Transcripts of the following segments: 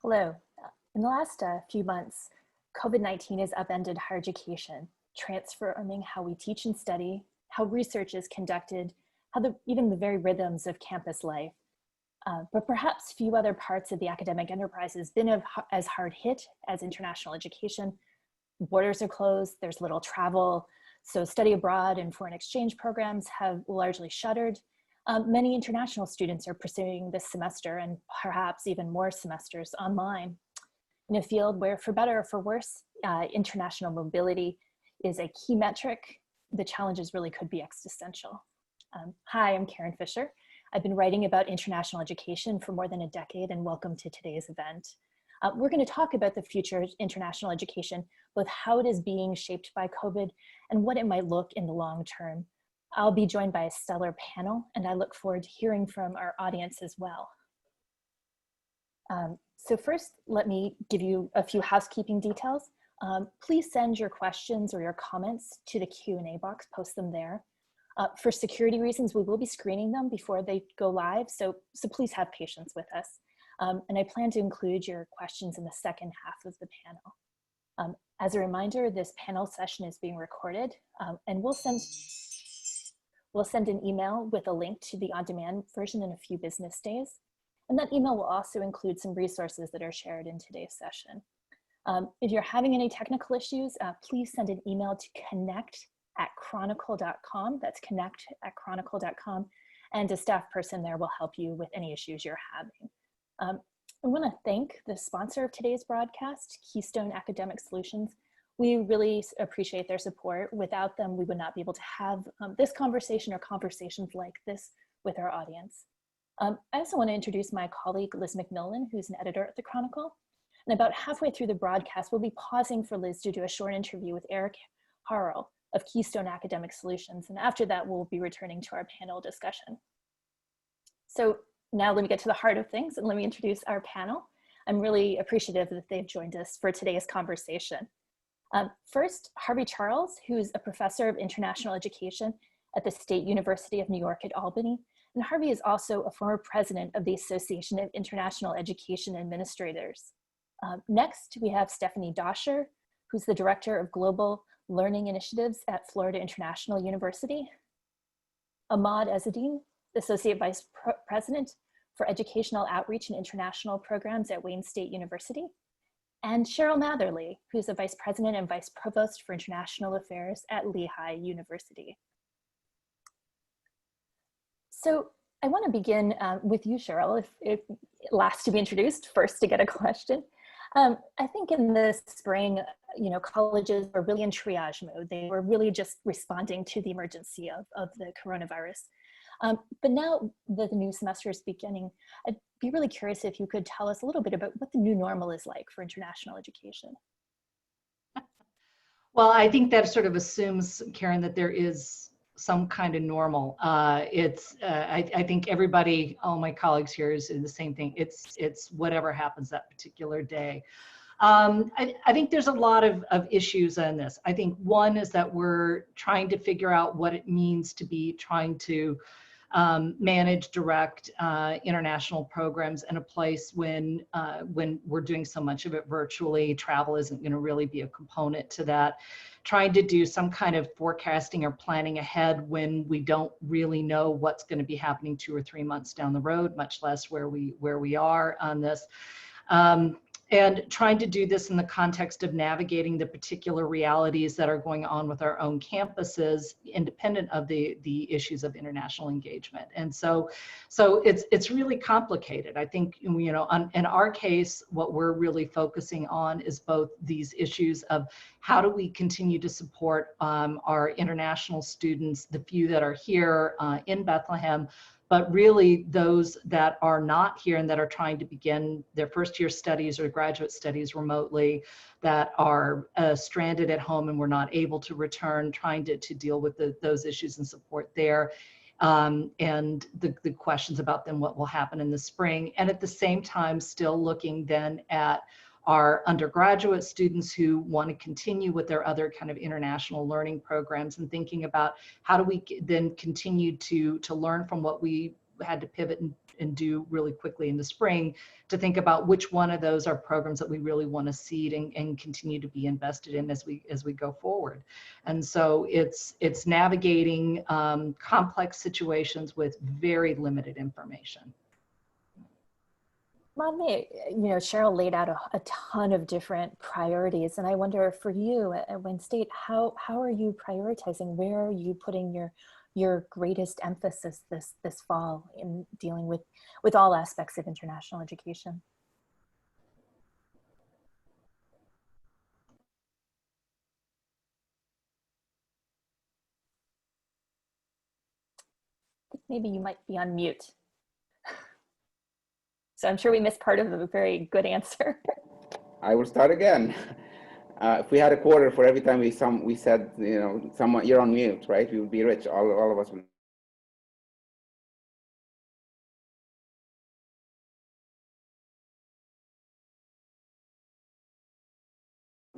Hello. In the last few months, COVID-19 has upended higher education, transforming how we teach and study, how research is conducted, even the very rhythms of campus life. But perhaps few other parts of the academic enterprise has been as hard hit as international education. Borders are closed, there's little travel, so study abroad and foreign exchange programs have largely shuttered. Many international students are pursuing this semester and perhaps even more semesters online in a field where, for better or for worse, international mobility is a key metric. The challenges really could be existential. Hi, I'm Karen Fisher. I've been writing about international education for more than a decade, and welcome to today's event. We're going to talk about the future of international education, both how it is being shaped by COVID and what it might look in the long term. I'll be joined by a stellar panel, and I look forward to hearing from our audience as well. So first, let me give you a few housekeeping details. Please send your questions or your comments to the Q&A box, post them there. For security reasons, we will be screening them before they go live, so please have patience with us. And I plan to include your questions in the second half of the panel. As a reminder, this panel session is being recorded, and we'll send an email with a link to the on-demand version in a few business days. And that email will also include some resources that are shared in today's session. If you're having any technical issues, please send an email to connect@chronicle.com. That's connect@chronicle.com. And a staff person there will help you with any issues you're having. I want to thank the sponsor of today's broadcast, Keystone Academic Solutions. We really appreciate their support. Without them, we would not be able to have this conversation or conversations like this with our audience. I also want to introduce my colleague, Liz McMillan, who's an editor at the Chronicle. And about halfway through the broadcast, we'll be pausing for Liz to do a short interview with Eric Harrell of Keystone Academic Solutions. And after that, we'll be returning to our panel discussion. So now let me get to the heart of things and let me introduce our panel. I'm really appreciative that they've joined us for today's conversation. First, Harvey Charles, who's a professor of international education at the State University of New York at Albany. And Harvey is also a former president of the Association of International Education Administrators. Next, we have Stephanie Doscher, who's the Director of Global Learning Initiatives at Florida International University. Ahmad Ezzeddine, Associate Vice President for Educational Outreach and International Programs at Wayne State University. And Cheryl Matherly, who's a Vice President and Vice Provost for International Affairs at Lehigh University. So I want to begin with you, Cheryl, if last to be introduced, first to get a question. I think in the spring, colleges were really in triage mode. They were really just responding to the emergency of the coronavirus. But now that the new semester is beginning, I'd be really curious if you could tell us a little bit about what the new normal is like for international education. Well, I think that sort of assumes, Karen, that there is some kind of normal. I think everybody, all my colleagues here is in the same thing. It's whatever happens that particular day. I think there's a lot of issues in this. I think one is that we're trying to figure out what it means to be trying to manage direct international programs in a place when we're doing so much of it virtually. Travel isn't going to really be a component to that. Trying to do some kind of forecasting or planning ahead when we don't really know what's going to be happening 2 or 3 months down the road, much less where we are on this. And trying to do this in the context of navigating the particular realities that are going on with our own campuses, independent of the issues of international engagement. And so it's really complicated. I think, in our case, what we're really focusing on is both these issues of how do we continue to support our international students, the few that are here in Bethlehem, but really those that are not here and that are trying to begin their first year studies or graduate studies remotely, that are stranded at home and were not able to return, trying to deal with those issues and support there. And the questions about then what will happen in the spring. And at the same time, still looking then at our undergraduate students who want to continue with their other kind of international learning programs and thinking about how do we then continue to learn from what we had to pivot and do really quickly in the spring to think about which one of those are programs that we really want to seed and continue to be invested in as we go forward. And so it's navigating complex situations with very limited information. Madhvi, Cheryl laid out a ton of different priorities, and I wonder for you at Wayne State, how are you prioritizing? Where are you putting your greatest emphasis this fall in dealing with all aspects of international education? Maybe you might be on mute. So I'm sure we missed part of a very good answer. I will start again. If we had a quarter for every time we said, someone, you're on mute, right? We would be rich. All of us would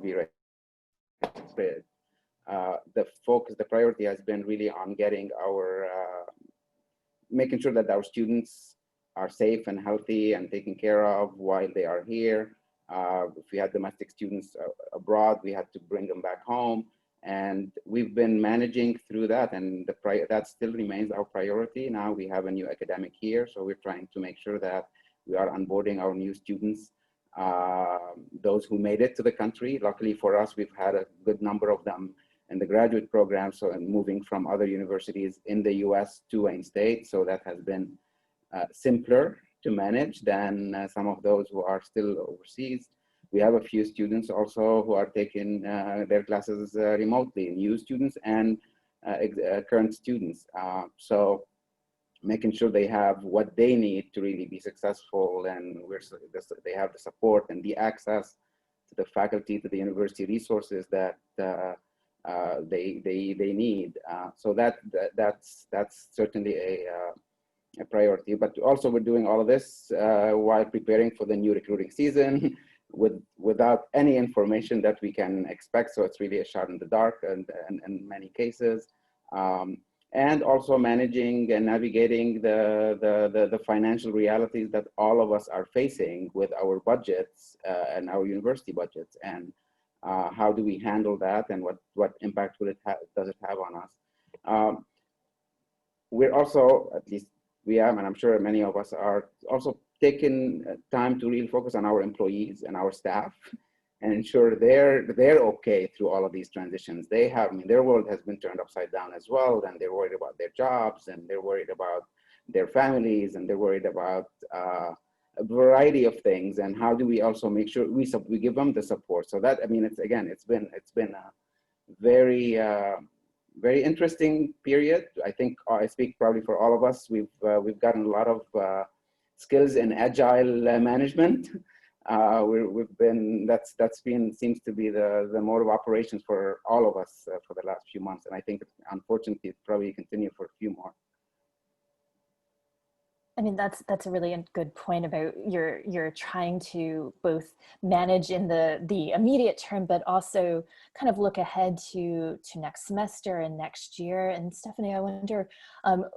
be rich. The priority has been really on getting making sure that our students are safe and healthy and taken care of while they are here. If we had domestic students abroad, we had to bring them back home. And we've been managing through that, and that still remains our priority. Now we have a new academic year, so we're trying to make sure that we are onboarding our new students, those who made it to the country. Luckily for us, we've had a good number of them in the graduate program, so and moving from other universities in the US to Wayne State. So that has been simpler to manage than some of those who are still overseas. We have a few students also who are taking their classes remotely, new students and current students. So making sure they have what they need to really be successful, and they have the support and the access to the faculty, to the university resources that they need. So that's certainly a priority. But also we're doing all of this while preparing for the new recruiting season without any information that we can expect. So it's really a shot in the dark in many cases. And also managing and navigating the financial realities that all of us are facing with our budgets and our university budgets, and how do we handle that, and what impact does it have on us? We're also, at least we are, and I'm sure many of us are also taking time to really focus on our employees and our staff and ensure they're okay through all of these transitions. Their world has been turned upside down as well, and they're worried about their jobs, and they're worried about their families, and they're worried about a variety of things. And how do we also make sure we give them the support? So that, it's been a very very interesting period. I think I speak probably for all of us. We've gotten a lot of skills in agile management. Seems to be the mode of operations for all of us for the last few months, and I think unfortunately it probably continue for a few more. I mean, that's a really good point about you're trying to both manage in the immediate term, but also kind of look ahead to next semester and next year. And Stephanie, I wonder,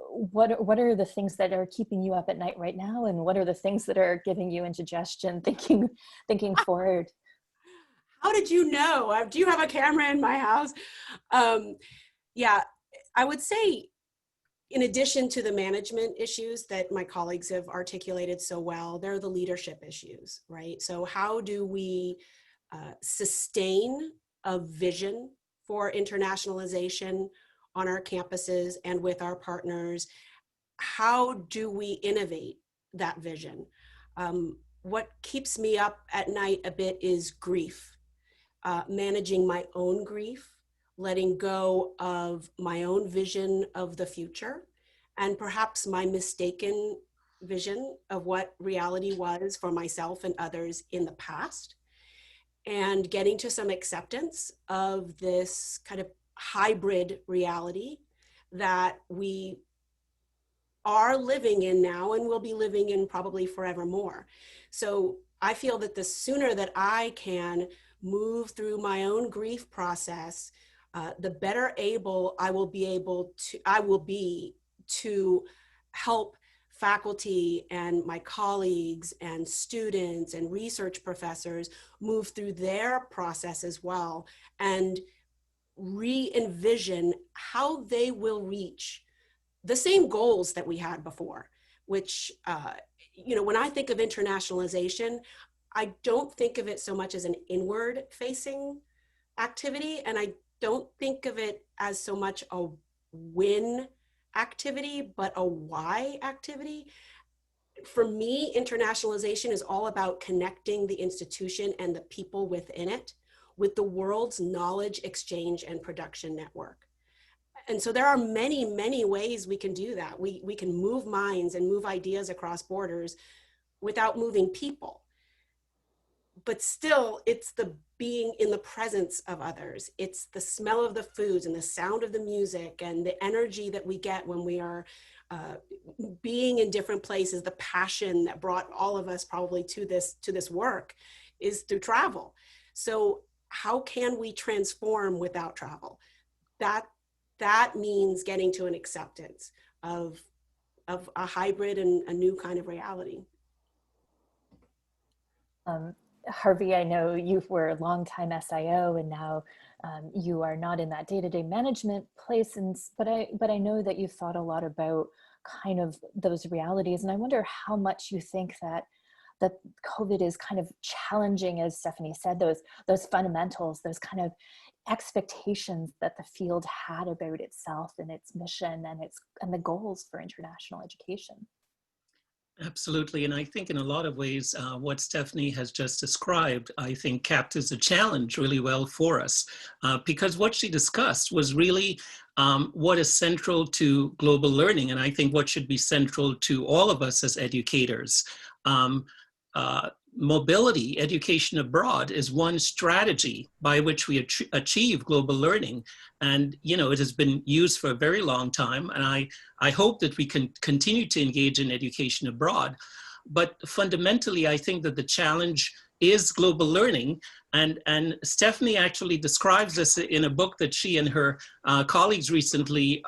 what are the things that are keeping you up at night right now, and what are the things that are giving you indigestion thinking forward? How did you know? Do you have a camera in my house? Yeah, I would say, in addition to the management issues that my colleagues have articulated so well, there are the leadership issues, right? So how do we sustain a vision for internationalization on our campuses and with our partners? How do we innovate that vision? What keeps me up at night a bit is grief, managing my own grief, letting go of my own vision of the future, and perhaps my mistaken vision of what reality was for myself and others in the past, and getting to some acceptance of this kind of hybrid reality that we are living in now and will be living in probably forevermore. So I feel that the sooner that I can move through my own grief process, the better able I will be to help faculty and my colleagues and students and research professors move through their process as well and re-envision how they will reach the same goals that we had before, which, when I think of internationalization, I don't think of it so much as an inward facing activity. And I don't think of it as so much a win activity, but a why activity. For me, internationalization is all about connecting the institution and the people within it with the world's knowledge exchange and production network. And so there are many, many ways we can do that. We can move minds and move ideas across borders without moving people. But still, it's the being in the presence of others. It's the smell of the foods and the sound of the music and the energy that we get when we are being in different places. The passion that brought all of us probably to this work is through travel. So how can we transform without travel? That means getting to an acceptance of a hybrid and a new kind of reality. Harvey, I know you were a longtime SIO and now you are not in that day-to-day management place, but I know that you've thought a lot about kind of those realities, and I wonder how much you think that COVID is kind of challenging, as Stephanie said, those fundamentals, those kind of expectations that the field had about itself and its mission and the goals for international education. Absolutely. And I think in a lot of ways, what Stephanie has just described, I think captures the challenge really well for us, because what she discussed was really what is central to global learning. And I think what should be central to all of us as educators. Mobility, education abroad, is one strategy by which we achieve global learning. And, it has been used for a very long time. And I hope that we can continue to engage in education abroad. But fundamentally, I think that the challenge is global learning. And Stephanie actually describes this in a book that she and her colleagues recently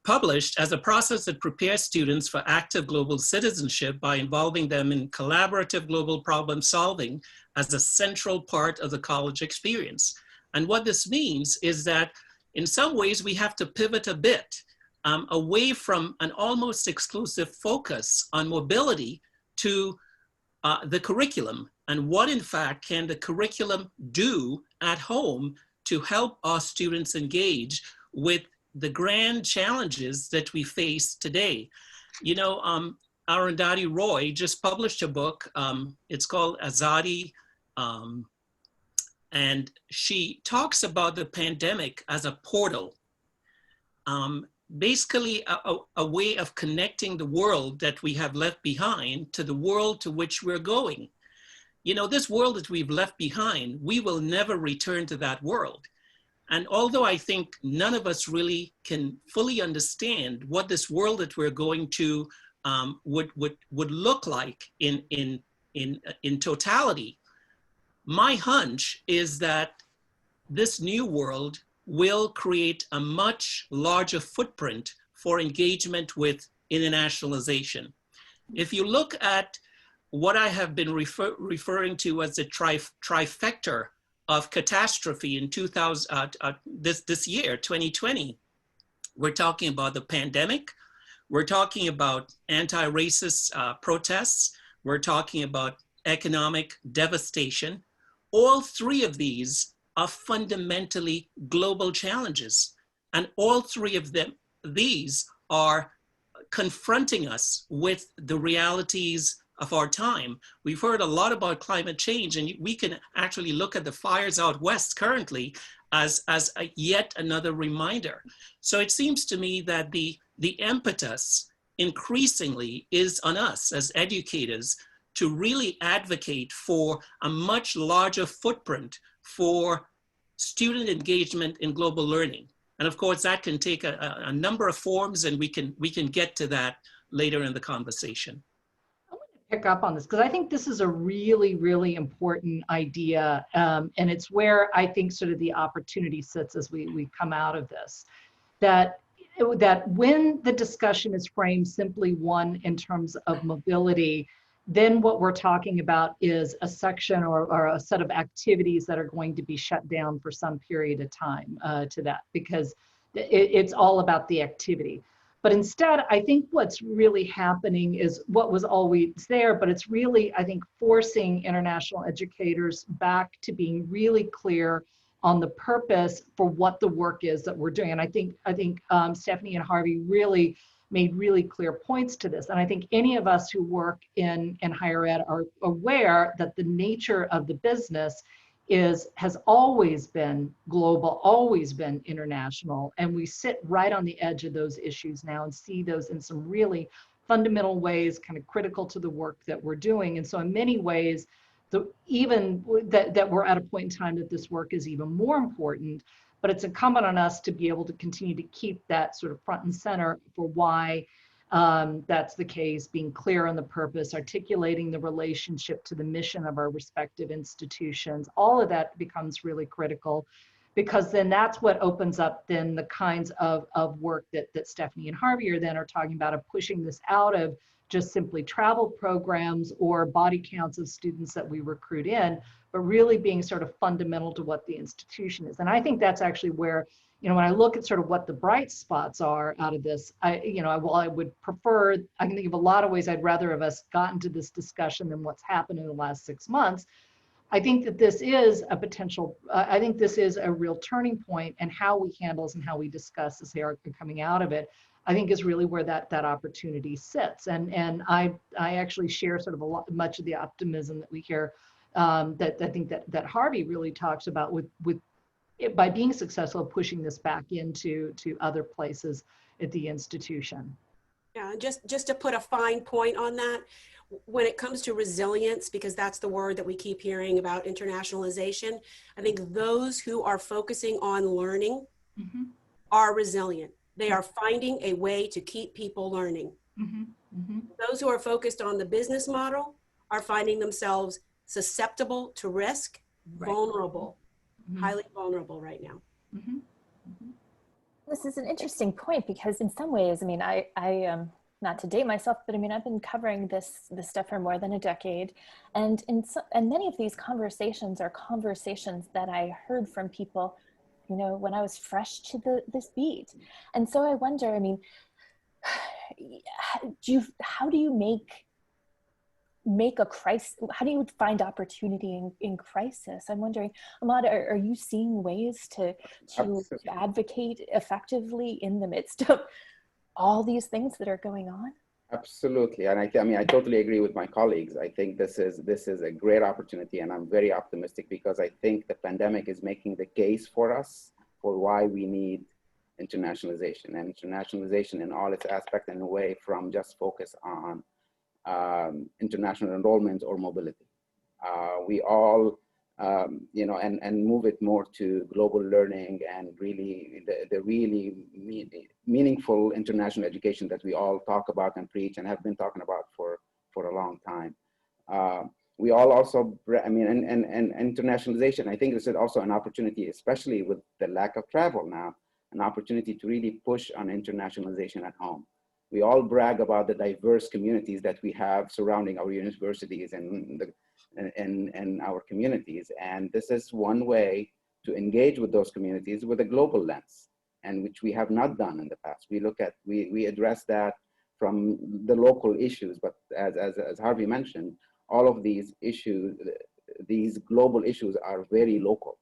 published as a process that prepares students for active global citizenship by involving them in collaborative global problem solving as a central part of the college experience. And what this means is that in some ways we have to pivot a bit away from an almost exclusive focus on mobility to the curriculum, and what in fact can the curriculum do at home to help our students engage with the grand challenges that we face today. Arundhati Roy just published a book. It's called Azadi. And she talks about the pandemic as a portal. Basically a way of connecting the world that we have left behind to the world to which we're going. This world that we've left behind, we will never return to that world. And although I think none of us really can fully understand what this world that we're going to would look like in totality, my hunch is that this new world will create a much larger footprint for engagement with internationalization. If you look at what I have been referring to as the trifecta of catastrophe in this year, 2020, we're talking about the pandemic, we're talking about anti-racist protests, we're talking about economic devastation. All three of these are fundamentally global challenges. And all three of these are confronting us with the realities of our time. We've heard a lot about climate change, and we can actually look at the fires out west currently as yet another reminder. So it seems to me that the impetus increasingly is on us as educators to really advocate for a much larger footprint for student engagement in global learning. And of course, that can take a number of forms, and we can get to that later in the conversation. Pick up on this because I think this is a really, really important idea, and it's where I think sort of the opportunity sits as we come out of this. That that when the discussion is framed simply one in terms of mobility, then what we're talking about is a section or a set of activities that are going to be shut down for some period of time to that, because it's all about the activity. But instead, I think what's really happening is what was always there, but it's really, I think, forcing international educators back to being really clear on the purpose for what the work is that we're doing. And I think Stephanie and Harvey really made really clear points to this. And I think any of us who work in higher ed are aware that the nature of the business has always been global, always been international. And we sit right on the edge of those issues now and see those in some really fundamental ways, kind of critical to the work that we're doing. And so in many ways, even that we're at a point in time that this work is even more important, but it's incumbent on us to be able to continue to keep that sort of front and center for why that's the case, being clear on the purpose, articulating the relationship to the mission of our respective institutions. All of that becomes really critical, because then that's what opens up then the kinds of work that Stephanie and Harvey are talking about, of pushing this out of just simply travel programs or body counts of students that we recruit in, but really being sort of fundamental to what the institution is. And I think that's actually where, you know, when I look at sort of what the bright spots are out of this, I would prefer, I can think of a lot of ways I'd rather have us gotten to this discussion than what's happened in the last 6 months. I think that this is a potential, I think this is a real turning point, and how we handle and how we discuss this here coming out of it, I think is really where that opportunity sits. And I actually share sort of much of the optimism that we hear, that I think that Harvey really talks about with it, by being successful pushing this back into other places at the institution. Yeah, just to put a fine point on that, when it comes to resilience, because that's the word that we keep hearing about, internationalization, I think those who are focusing on learning are resilient. They are finding a way to keep people learning. Those who are focused on the business model are finding themselves susceptible to risk, vulnerable, highly vulnerable right now. This is an interesting point, because in some ways, I mean, I not to date myself, but I mean, I've been covering this stuff for more than a decade. And many of these conversations are conversations that I heard from people, you know, when I was fresh to this beat. And so I wonder, I mean, how do you make a crisis? How do you find opportunity in crisis? I'm wondering, Ahmad, are you seeing ways to advocate effectively in the midst of all these things that are going on? Absolutely, and I mean, I totally agree with my colleagues. I think this is a great opportunity, and I'm very optimistic, because I think the pandemic is making the case for us for why we need internationalization, and internationalization in all its aspects, and away from just focus on international enrollment or mobility. We all, you know, and move it more to global learning, and really the really meaningful international education that we all talk about and preach and have been talking about for a long time. We all also, I mean, and internationalization, I think this is also an opportunity, especially with the lack of travel now, an opportunity to really push on internationalization at home. We all brag about the diverse communities that we have surrounding our universities and our communities. And this is one way to engage with those communities with a global lens, and which we have not done in the past. We address that from the local issues, but as Harvey mentioned, all of these issues, these global issues are very local,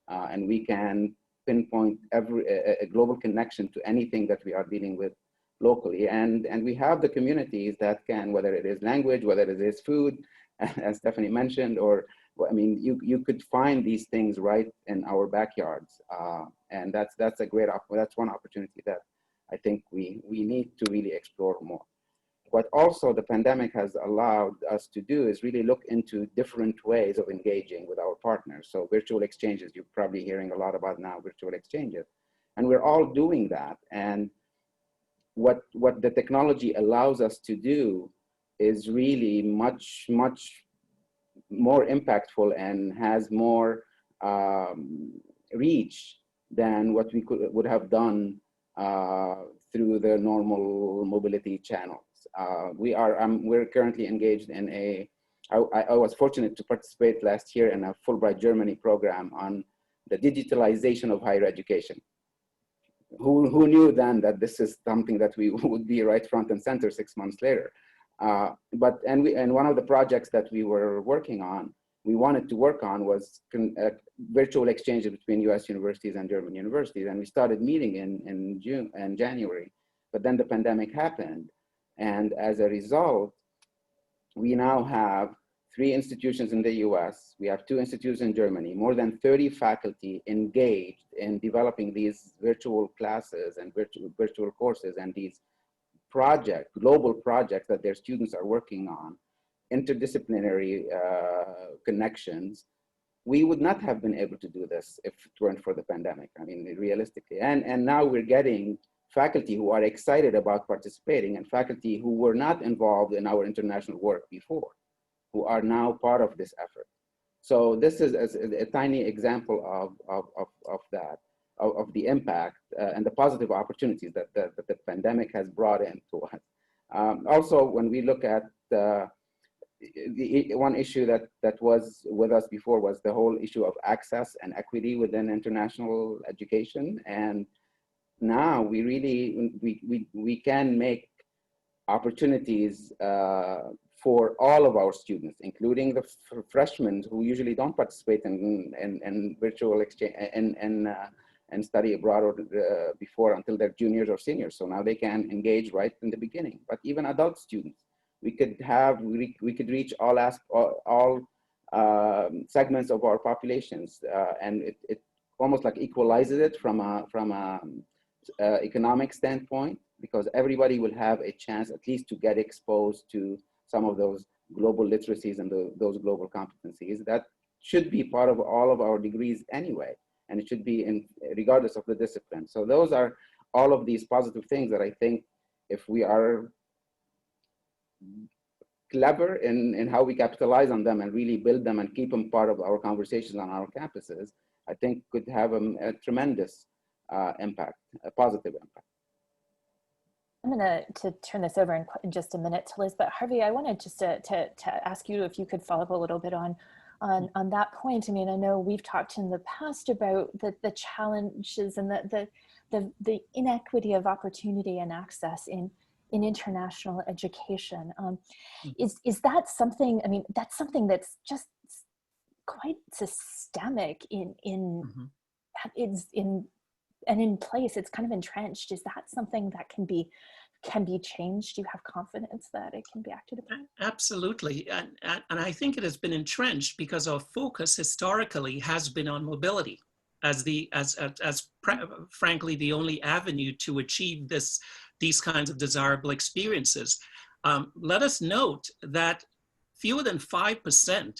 and we can pinpoint a global connection to anything that we are dealing with locally. And we have the communities that can, whether it is language, whether it is food, as Stephanie mentioned, or, I mean, you could find these things right in our backyards. And that's one opportunity that I think we need to really explore more. What also the pandemic has allowed us to do is really look into different ways of engaging with our partners. So virtual exchanges, you're probably hearing a lot about now, virtual exchanges. And we're all doing that. And what the technology allows us to do is really much, much more impactful and has more reach than what we would have done through the normal mobility channels. We're currently engaged in I was fortunate to participate last year in a Fulbright Germany program on the digitalization of higher education. Who knew then that this is something that we would be right front and center 6 months later? And one of the projects that we were working on, we wanted to work on, was virtual exchanges between US universities and German universities. And we started meeting in June and January, but then the pandemic happened. And as a result, we now have 3 institutions in the US, we have 2 institutions in Germany, more than 30 faculty engaged in developing these virtual classes and virtual courses and these global projects that their students are working on, interdisciplinary connections. We would not have been able to do this if it weren't for the pandemic, I mean, realistically. And now we're getting faculty who are excited about participating and faculty who were not involved in our international work before, who are now part of this effort. So this is a tiny example of that, of the impact and the positive opportunities that the pandemic has brought into us. Also, when we look at the one issue that was with us before was the whole issue of access and equity within international education. And now we really, we can make opportunities for all of our students, including the freshmen who usually don't participate in virtual exchange and study abroad or before until they're juniors or seniors. So now they can engage right in the beginning. But even adult students, we could reach all segments of our populations, and it almost like equalizes it from a economic standpoint, because everybody will have a chance at least to get exposed to some of those global literacies and those global competencies that should be part of all of our degrees anyway, and it should be regardless of the discipline. So those are all of these positive things that I think, if we are clever in how we capitalize on them and really build them and keep them part of our conversations on our campuses, I think could have a tremendous impact, a positive impact. I'm going to turn this over in just a minute to Liz, but Harvey, I wanted just to ask you if you could follow up a little bit on that point. I mean, I know we've talked in the past about the challenges and the inequity of opportunity and access in international education. Is that something, I mean, that's something that's just quite systemic in place, it's kind of entrenched. Is that something that can be changed? Do you have confidence that it can be acted upon? Absolutely, and I think it has been entrenched because our focus historically has been on mobility as frankly the only avenue to achieve these kinds of desirable experiences. Let us note that fewer than 5%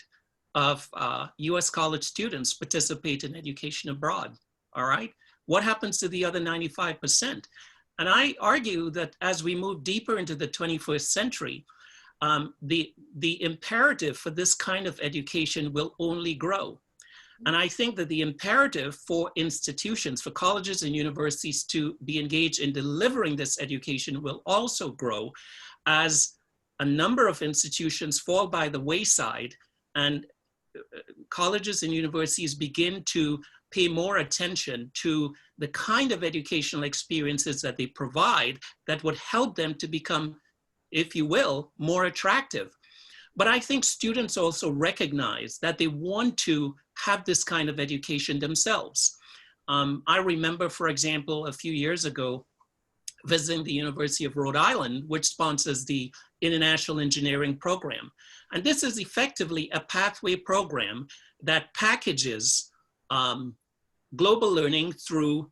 of US college students participate in education abroad, all right? What happens to the other 95%? And I argue that as we move deeper into the 21st century, the imperative for this kind of education will only grow. And I think that the imperative for institutions, for colleges and universities to be engaged in delivering this education will also grow as a number of institutions fall by the wayside and colleges and universities begin to pay more attention to the kind of educational experiences that they provide that would help them to become, if you will, more attractive. But I think students also recognize that they want to have this kind of education themselves. I remember, for example, a few years ago, visiting the University of Rhode Island, which sponsors the International Engineering Program. And this is effectively a pathway program that packages global learning through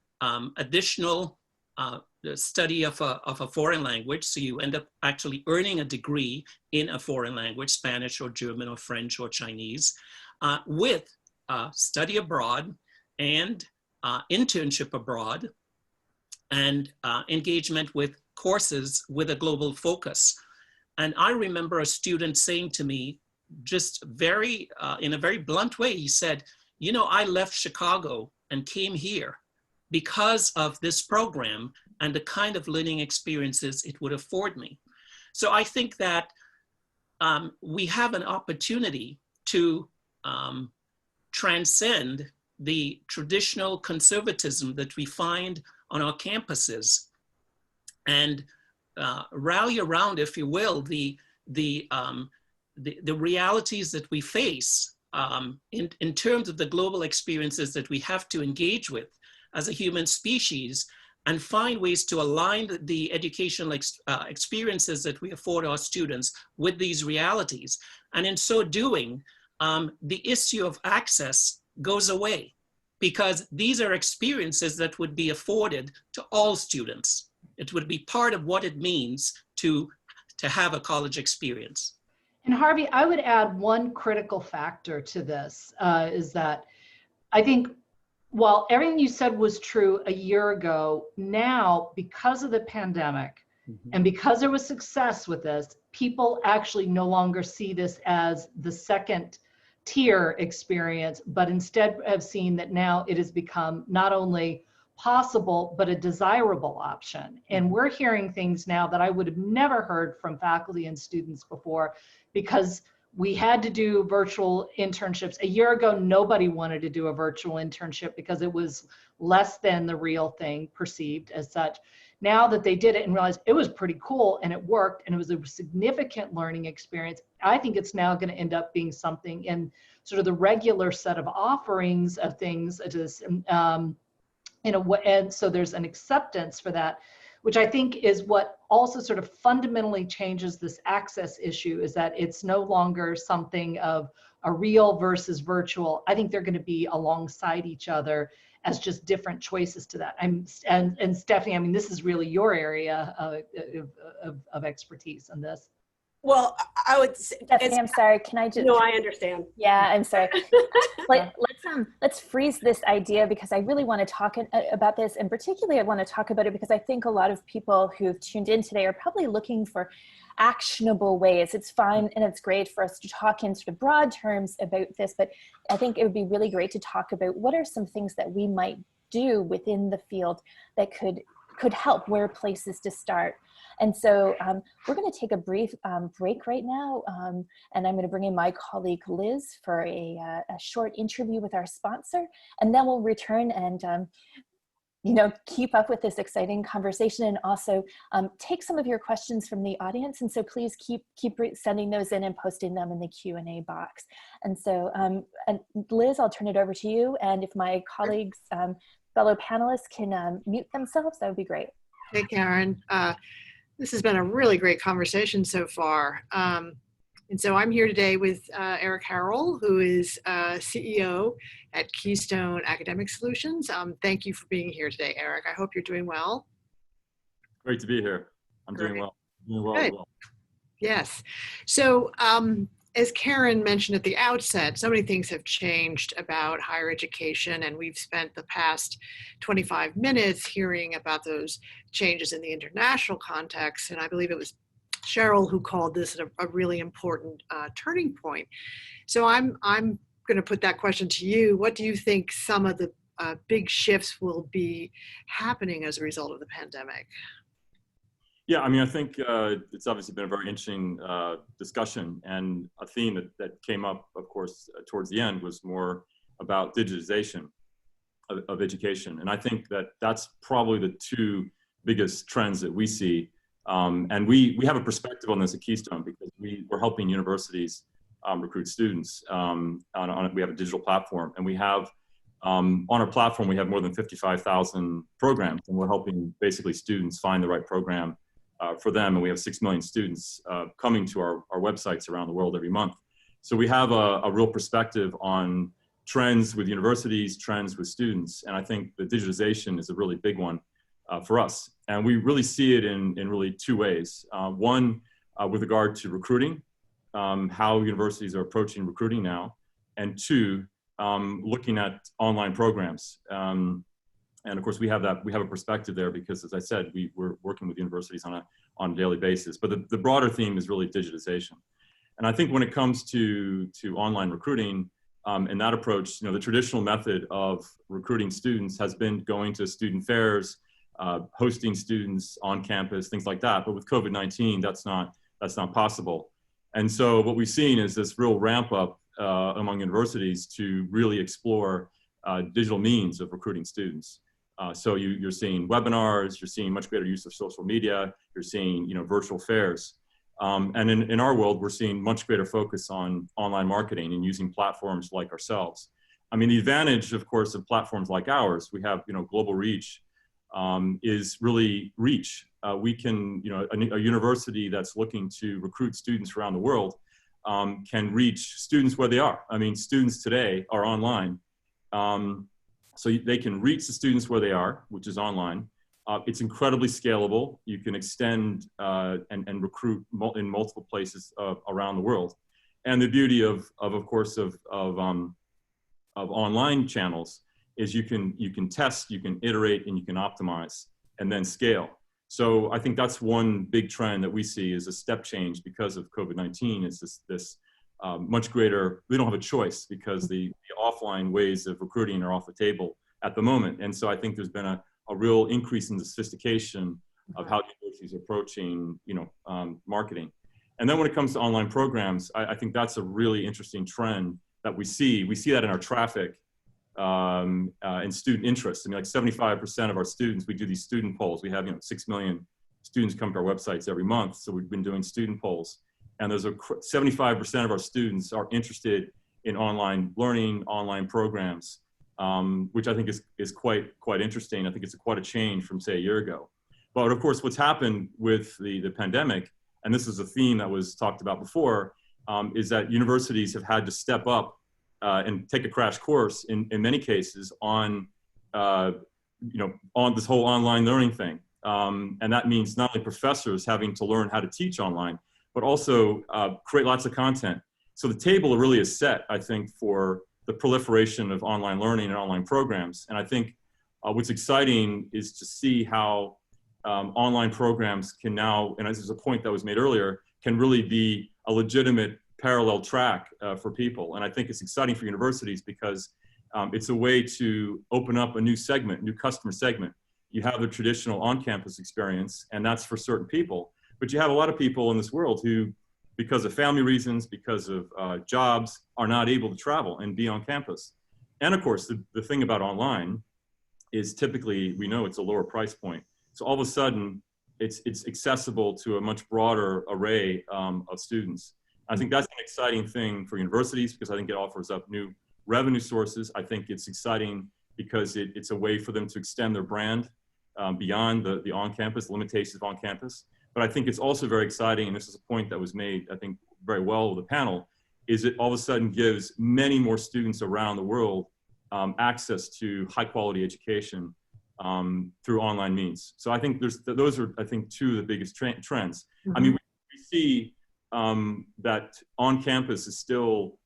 additional study of a foreign language. So you end up actually earning a degree in a foreign language, Spanish or German or French or Chinese, with study abroad and internship abroad and engagement with courses with a global focus. And I remember a student saying to me, just in a very blunt way, he said, you know, I left Chicago and came here because of this program, and the kind of learning experiences it would afford me. So I think that we have an opportunity to transcend the traditional conservatism that we find on our campuses and rally around, if you will, the realities that we face in terms of the global experiences that we have to engage with as a human species, and find ways to align the educational experiences that we afford our students with these realities. And in so doing, the issue of access goes away, because these are experiences that would be afforded to all students. It would be part of what it means to have a college experience. And Harvey, I would add one critical factor to this, is that I think while everything you said was true a year ago, now because of the pandemic and because there was success with this, people actually no longer see this as the second tier experience, but instead have seen that now it has become not only possible, but a desirable option. And we're hearing things now that I would have never heard from faculty and students before, because we had to do virtual internships. A year ago, nobody wanted to do a virtual internship because it was less than the real thing perceived as such. Now that they did it and realized it was pretty cool and it worked and it was a significant learning experience, I think it's now going to end up being something in sort of the regular set of offerings of things, in a way, and so there's an acceptance for that, which I think is what also sort of fundamentally changes this access issue, is that it's no longer something of a real versus virtual. I think they're going to be alongside each other as just different choices to that. And Stephanie, I mean, this is really your area of expertise in this. Well, I would say, Stephanie, I'm sorry, can I just? No, I understand. Yeah, I'm sorry. Let's freeze this idea, because I really want to talk about this, and particularly I want to talk about it because I think a lot of people who've tuned in today are probably looking for actionable ways. It's fine and it's great for us to talk in sort of broad terms about this, but I think it would be really great to talk about what are some things that we might do within the field that could help, where places to start. And so we're going to take a brief break right now, and I'm going to bring in my colleague Liz for a short interview with our sponsor, and then we'll return and keep up with this exciting conversation, and also take some of your questions from the audience. And so please keep sending those in and posting them in the Q&A box. And so, and Liz, I'll turn it over to you. And if my colleagues, fellow panelists can mute themselves, that would be great. Hey, Karen. This has been a really great conversation so far. And so I'm here today with Eric Harrell, who is CEO at Keystone Academic Solutions. Thank you for being here today, Eric. I hope you're doing well. Great to be here. I'm doing well. Doing well. Good. Yes. So as Karen mentioned at the outset, so many things have changed about higher education, and we've spent the past 25 minutes hearing about those changes in the international context. And I believe it was Cheryl who called this a really important turning point. So I'm going to put that question to you. What do you think some of the big shifts will be happening as a result of the pandemic? Yeah, I mean, I think it's obviously been a very interesting discussion, and a theme that came up, of course, towards the end was more about digitization of education. And I think that's probably the two biggest trends that we see. And we have a perspective on this at Keystone, because we're helping universities recruit students. We have a digital platform, and we have on our platform, we have more than 55,000 programs, and we're helping basically students find the right program for them. And we have 6 million students coming to our websites around the world every month. So we have a real perspective on trends with universities, trends with students. And I think the digitization is a really big one for us. And we really see it in really two ways. One, with regard to recruiting, how universities are approaching recruiting now. And two, looking at online programs. And of course, we have a perspective there, because, as I said, we're working with universities on a daily basis. But the broader theme is really digitization. And I think when it comes to online recruiting and that approach, the traditional method of recruiting students has been going to student fairs hosting students on campus, things like that. But with COVID-19, that's not possible. And so what we've seen is this real ramp up among universities to really explore digital means of recruiting students. So you're seeing webinars, you're seeing much greater use of social media, you're seeing virtual fairs. And in our world, we're seeing much greater focus on online marketing and using platforms like ourselves. I mean, the advantage, of course, of platforms like ours, we have global reach, is really reach. We can, a university that's looking to recruit students around the world can reach students where they are. I mean, students today are online. So they can reach the students where they are, which is online. It's incredibly scalable. You can extend and recruit in multiple places around the world. And the beauty of course, of online channels is you can test, you can iterate, and you can optimize, and then scale. So I think that's one big trend that we see is a step change because of COVID-19. Is this much greater, we don't have a choice because the offline ways of recruiting are off the table at the moment. And so I think there's been a real increase in the sophistication of how universities are approaching, marketing. And then when it comes to online programs, I think that's a really interesting trend that we see. We see that in our traffic and student interest. I mean, like 75% of our students, we do these student polls. We have 6 million students come to our websites every month. So we've been doing student polls. And there's 75% of our students are interested in online learning, online programs, which I think is quite interesting. I think it's quite a change from, say, a year ago. But of course, what's happened with the pandemic, and this is a theme that was talked about before, is that universities have had to step up and take a crash course in many cases on this whole online learning thing. And that means not only professors having to learn how to teach online, but also create lots of content. So the table really is set, I think, for the proliferation of online learning and online programs. And I think what's exciting is to see how online programs can now, and this is a point that was made earlier, can really be a legitimate parallel track for people. And I think it's exciting for universities because it's a way to open up a new segment, new customer segment. You have the traditional on-campus experience, and that's for certain people. But you have a lot of people in this world who, because of family reasons, because of jobs, are not able to travel and be on campus. And of course, the thing about online is typically, we know it's a lower price point. So all of a sudden, it's accessible to a much broader array of students. I think that's an exciting thing for universities because I think it offers up new revenue sources. I think it's exciting because it's a way for them to extend their brand beyond the on-campus limitations of on-campus. But I think it's also very exciting, and this is a point that was made, I think, very well with the panel, is it all of a sudden gives many more students around the world access to high-quality education through online means. So I think those are, I think, two of the biggest trends. Mm-hmm. I mean, we see that on-campus is still,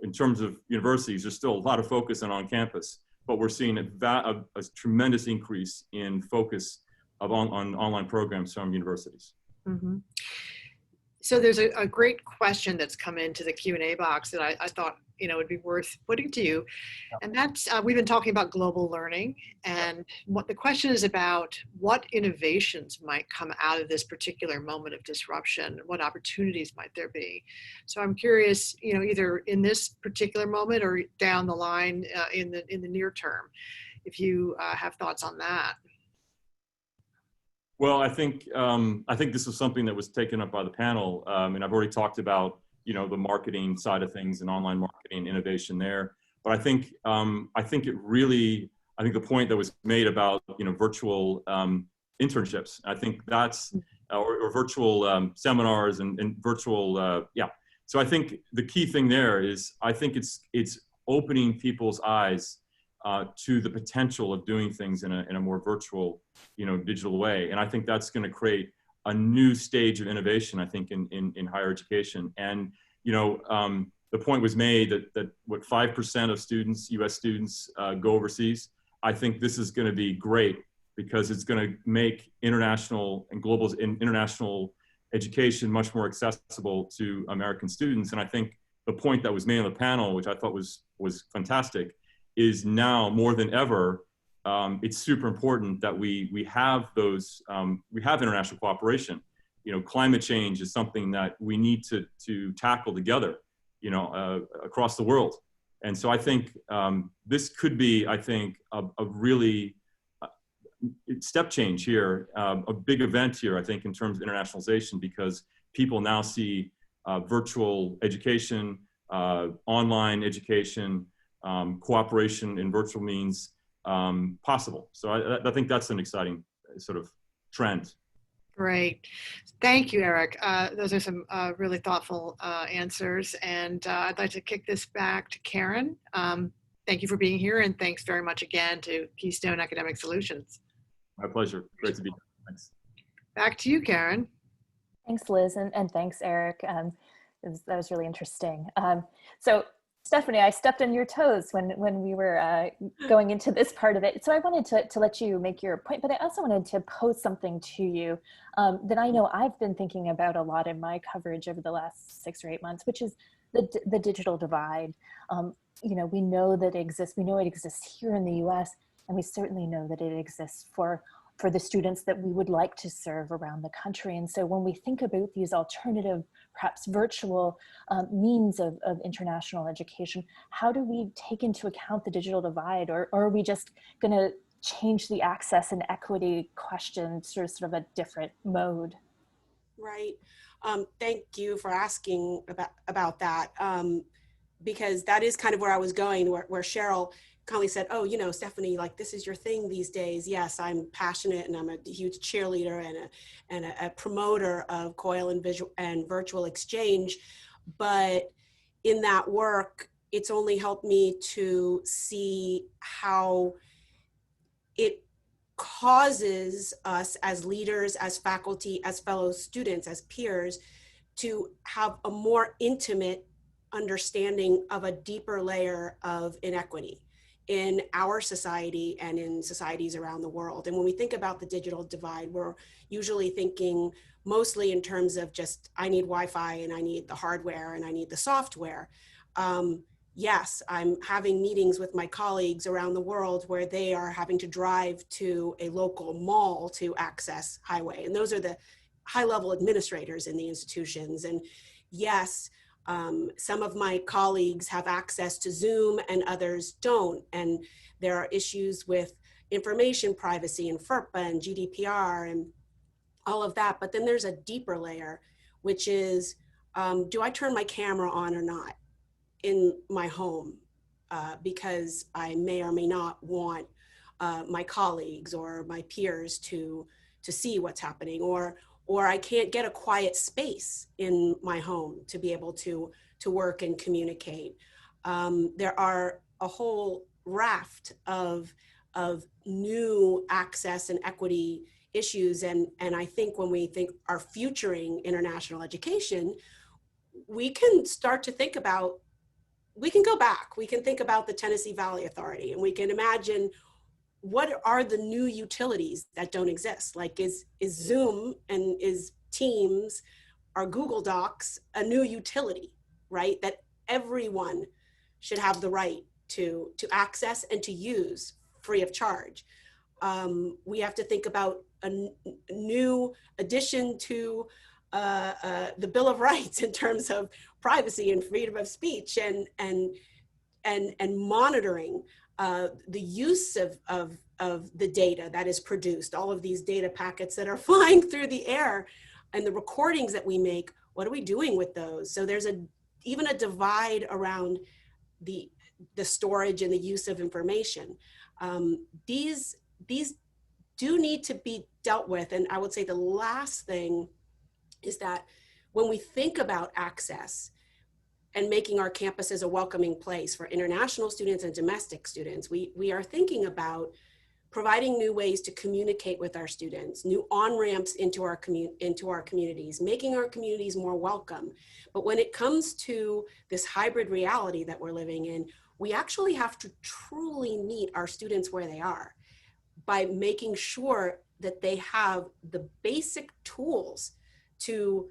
in terms of universities, there's still a lot of focus on campus, but we're seeing a tremendous increase in focus on online programs from universities. Mm-hmm. So there's a great question that's come into the Q&A box that I thought would be worth putting to you, and that's we've been talking about global learning, and what the question is about: what innovations might come out of this particular moment of disruption? What opportunities might there be? So I'm curious, either in this particular moment or down the line in the near term, if you have thoughts on that. Well, I think this is something that was taken up by the panel, and I've already talked about the marketing side of things and online marketing innovation there. But I think the point that was made about virtual internships, I think that's or virtual seminars and virtual So I think the key thing there is I think it's opening people's eyes to the potential of doing things in a more virtual, digital way. And I think that's going to create a new stage of innovation, I think, in higher education. And, the point was made that what 5% of students, US students, go overseas. I think this is going to be great because it's going to make international and international education much more accessible to American students. And I think the point that was made on the panel, which I thought was fantastic, is now more than ever, it's super important that we have those, we have international cooperation. You know, climate change is something that we need to tackle together, you know, across the world. And so I think this could be, I think, a really step change here, a big event here, I think, in terms of internationalization, because people now see virtual education, online education, cooperation in virtual means possible. So I think that's an exciting sort of trend. Great. Thank you, Eric. Those are some really thoughtful answers. And I'd like to kick this back to Karen. Thank you for being here. And thanks very much again to Keystone Academic Solutions. My pleasure. Great to be here. Thanks. Back to you, Karen. Thanks, Liz, and thanks, Eric. That was really interesting. So, Stephanie, I stepped on your toes when we were going into this part of it. So I wanted to let you make your point, but I also wanted to pose something to you that I know I've been thinking about a lot in my coverage over the last 6 or 8 months, which is the digital divide. You know, we know that it exists. We know it exists here in the U.S., and we certainly know that it exists for the students that we would like to serve around the country. And so when we think about these alternative, perhaps virtual means of international education, how do we take into account the digital divide, or are we just going to change the access and equity question sort of a different mode? Right. Thank you for asking about that, because that is kind of where I was going, where Cheryl kindly said, oh, you know, Stephanie, like, this is your thing these days. Yes, I'm passionate, and I'm a huge cheerleader and a promoter of COIL and virtual exchange. But in that work, it's only helped me to see how it causes us as leaders, as faculty, as fellow students, as peers, to have a more intimate understanding of a deeper layer of inequity in our society and in societies around the world. And when we think about the digital divide, we're usually thinking mostly in terms of just, I need Wi-Fi and I need the hardware and I need the software. Yes, I'm having meetings with my colleagues around the world where they are having to drive to a local mall to access highway. And those are the high-level administrators in the institutions. And yes, some of my colleagues have access to Zoom and others don't. And there are issues with information privacy and FERPA and GDPR and all of that. But then there's a deeper layer, which is, do I turn my camera on or not in my home? Because I may or may not want my colleagues or my peers to see what's happening, or I can't get a quiet space in my home to be able to work and communicate. There are a whole raft of new access and equity issues. And I think when we think are futuring international education, we can start to think about, we can go back, we can think about the Tennessee Valley Authority, and we can imagine what are the new utilities that don't exist? Like, is Zoom and is Teams or Google Docs a new utility, right? That everyone should have the right to access and to use free of charge. We have to think about a new addition to the Bill of Rights in terms of privacy and freedom of speech and monitoring the use of the data that is produced, all of these data packets that are flying through the air, and the recordings that we make. What are we doing with those? So there's even a divide around the storage and the use of information. These do need to be dealt with. And I would say the last thing is that when we think about access and making our campuses a welcoming place for international students and domestic students, we are thinking about providing new ways to communicate with our students, new on-ramps into our communities, making our communities more welcome. But when it comes to this hybrid reality that we're living in, we actually have to truly meet our students where they are by making sure that they have the basic tools to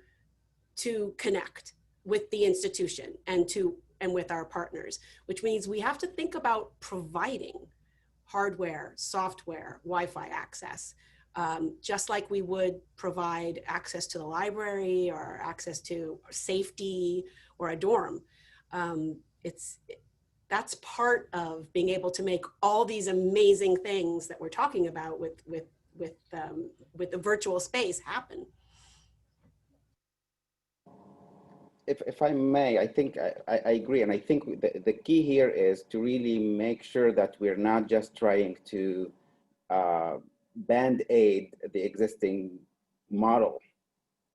connect with the institution and with our partners, which means we have to think about providing hardware, software, Wi-Fi access, just like we would provide access to the library or access to safety or a dorm. That's part of being able to make all these amazing things that we're talking about with the virtual space happen. If I may, I think I agree. And I think the key here is to really make sure that we're not just trying to band-aid the existing model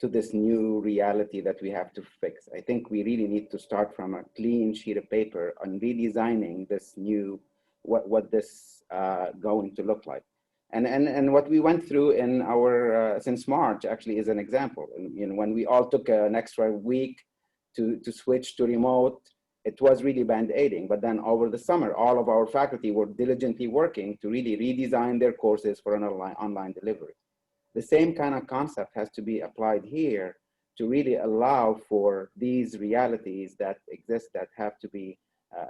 to this new reality that we have to fix. I think we really need to start from a clean sheet of paper on redesigning this new, what this going to look like. And what we went through in our, since March actually is an example. And, when we all took an extra week to switch to remote, it was really band-aiding. But then over the summer, all of our faculty were diligently working to really redesign their courses for an online delivery. The same kind of concept has to be applied here to really allow for these realities that exist that have to be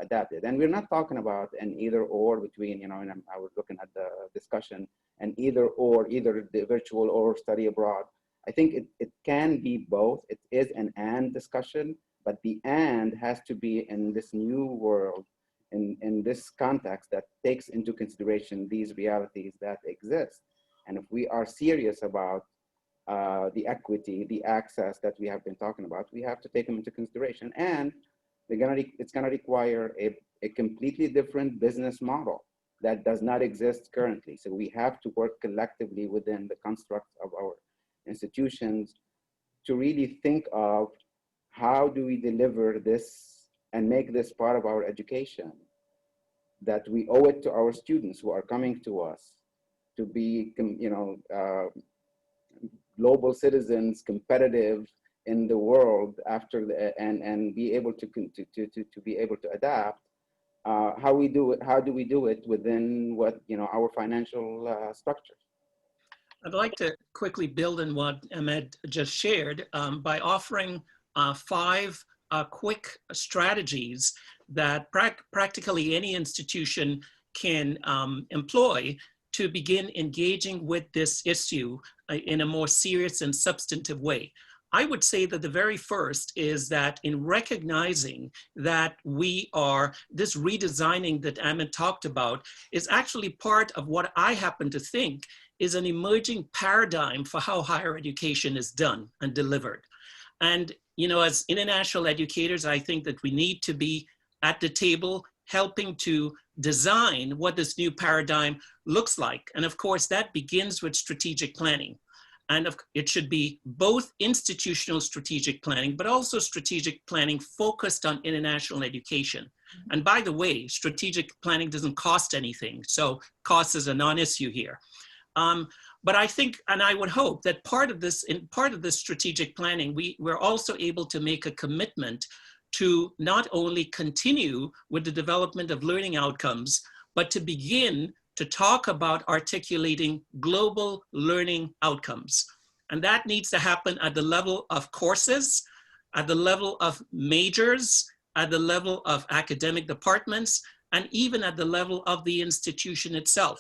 adapted. And we're not talking about an either or between, and I was looking at the discussion, an either or, either the virtual or study abroad. I think it can be both. It is an and discussion, but the and has to be in this new world, in this context that takes into consideration these realities that exist. And if we are serious about the equity, the access that we have been talking about, we have to take them into consideration. And it's gonna require a completely different business model that does not exist currently. So we have to work collectively within the construct of our institutions to really think of how do we deliver this and make this part of our education, that we owe it to our students who are coming to us to be, global citizens, competitive in the world after and be able to be able to adapt. How do we do it within what our financial structures? I'd like to quickly build on what Ahmed just shared by offering 5 quick strategies that practically any institution can employ to begin engaging with this issue in a more serious and substantive way. I would say that the very first is that in recognizing that this redesigning that Ahmed talked about is actually part of what I happen to think is an emerging paradigm for how higher education is done and delivered. And, as international educators, I think that we need to be at the table helping to design what this new paradigm looks like. And of course, that begins with strategic planning. And it should be both institutional strategic planning, but also strategic planning focused on international education. And by the way, strategic planning doesn't cost anything. So cost is a non-issue here. But I think, and I would hope that part of this strategic planning, we're also able to make a commitment to not only continue with the development of learning outcomes, but to begin to talk about articulating global learning outcomes. And that needs to happen at the level of courses, at the level of majors, at the level of academic departments, and even at the level of the institution itself.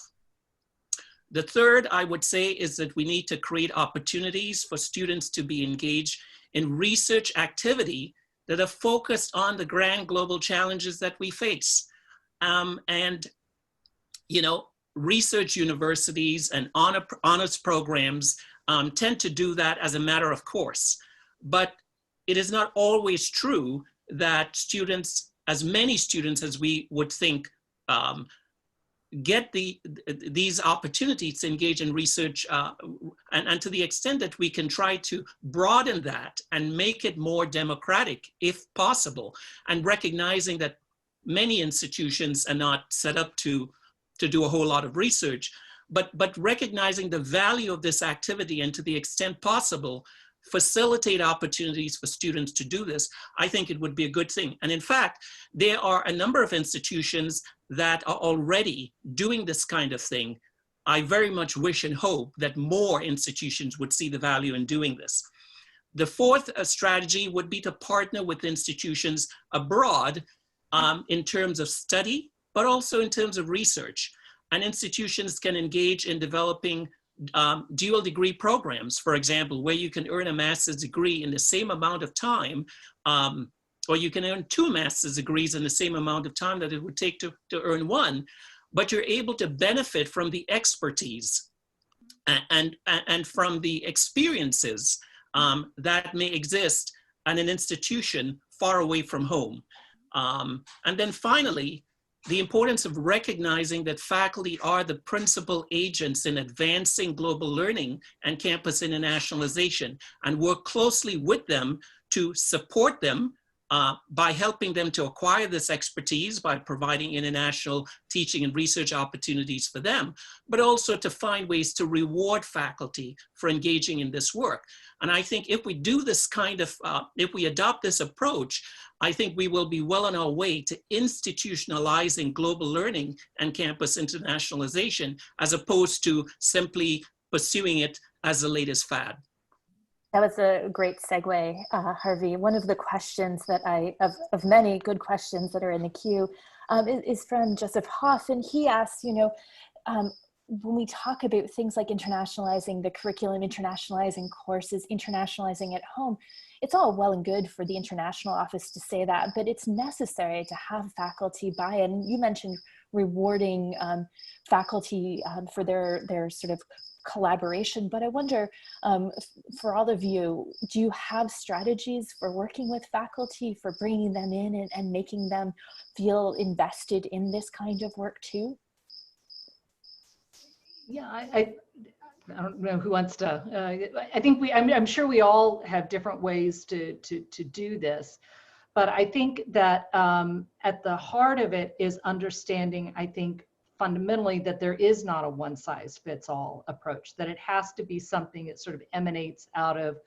The third, I would say, is that we need to create opportunities for students to be engaged in research activity that are focused on the grand global challenges that we face. Research universities and honors programs tend to do that as a matter of course. But it is not always true that students, as many students as we would think, get these opportunities to engage in research, and to the extent that we can try to broaden that and make it more democratic if possible, and recognizing that many institutions are not set up to do a whole lot of research, but recognizing the value of this activity and to the extent possible, facilitate opportunities for students to do this, I think it would be a good thing. And in fact, there are a number of institutions that are already doing this kind of thing. I very much wish and hope that more institutions would see the value in doing this. The fourth strategy would be to partner with institutions abroad in terms of study, but also in terms of research. And institutions can engage in developing dual degree programs, for example, where you can earn a master's degree in the same amount of time, or you can earn 2 master's degrees in the same amount of time that it would take to earn one, but you're able to benefit from the expertise and from the experiences that may exist at an institution far away from home. And then finally, the importance of recognizing that faculty are the principal agents in advancing global learning and campus internationalization, and work closely with them to support them by helping them to acquire this expertise by providing international teaching and research opportunities for them, but also to find ways to reward faculty for engaging in this work. And I think if we do this kind of, if we adopt this approach, I think we will be well on our way to institutionalizing global learning and campus internationalization, as opposed to simply pursuing it as the latest fad. That was a great segue, Harvey. One of the questions that of many good questions that are in the queue is from Joseph Hoff, and he asks, when we talk about things like internationalizing the curriculum, internationalizing courses, internationalizing at home, it's all well and good for the international office to say that, but it's necessary to have faculty buy-in. You mentioned rewarding faculty for their sort of collaboration, but I wonder, for all of you, do you have strategies for working with faculty, for bringing them in and making them feel invested in this kind of work too? Yeah, I don't know who wants to. I think I'm sure we all have different ways to do this, but I think that at the heart of it is understanding, I think, fundamentally, that there is not a one-size-fits-all approach, that it has to be something that sort of emanates out of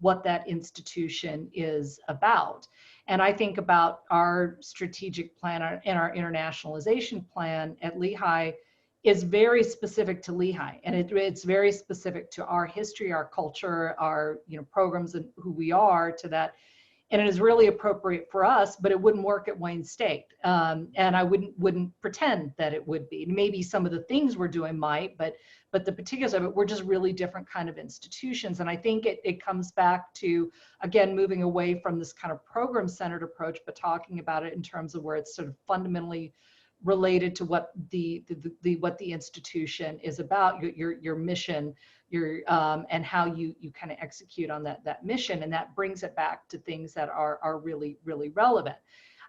what that institution is about. And I think about our strategic plan and our internationalization plan at Lehigh is very specific to Lehigh, and it's very specific to our history, our culture, our programs, and who we are to that. And it is really appropriate for us, but it wouldn't work at Wayne State. And I wouldn't pretend that it would be. Maybe some of the things we're doing might, but the particulars of it, we're just really different kind of institutions. And I think it comes back to, again, moving away from this kind of program-centered approach, but talking about it in terms of where it's sort of fundamentally related to what the institution is about, your mission, and how you kind of execute on that mission, and that brings it back to things that are really relevant.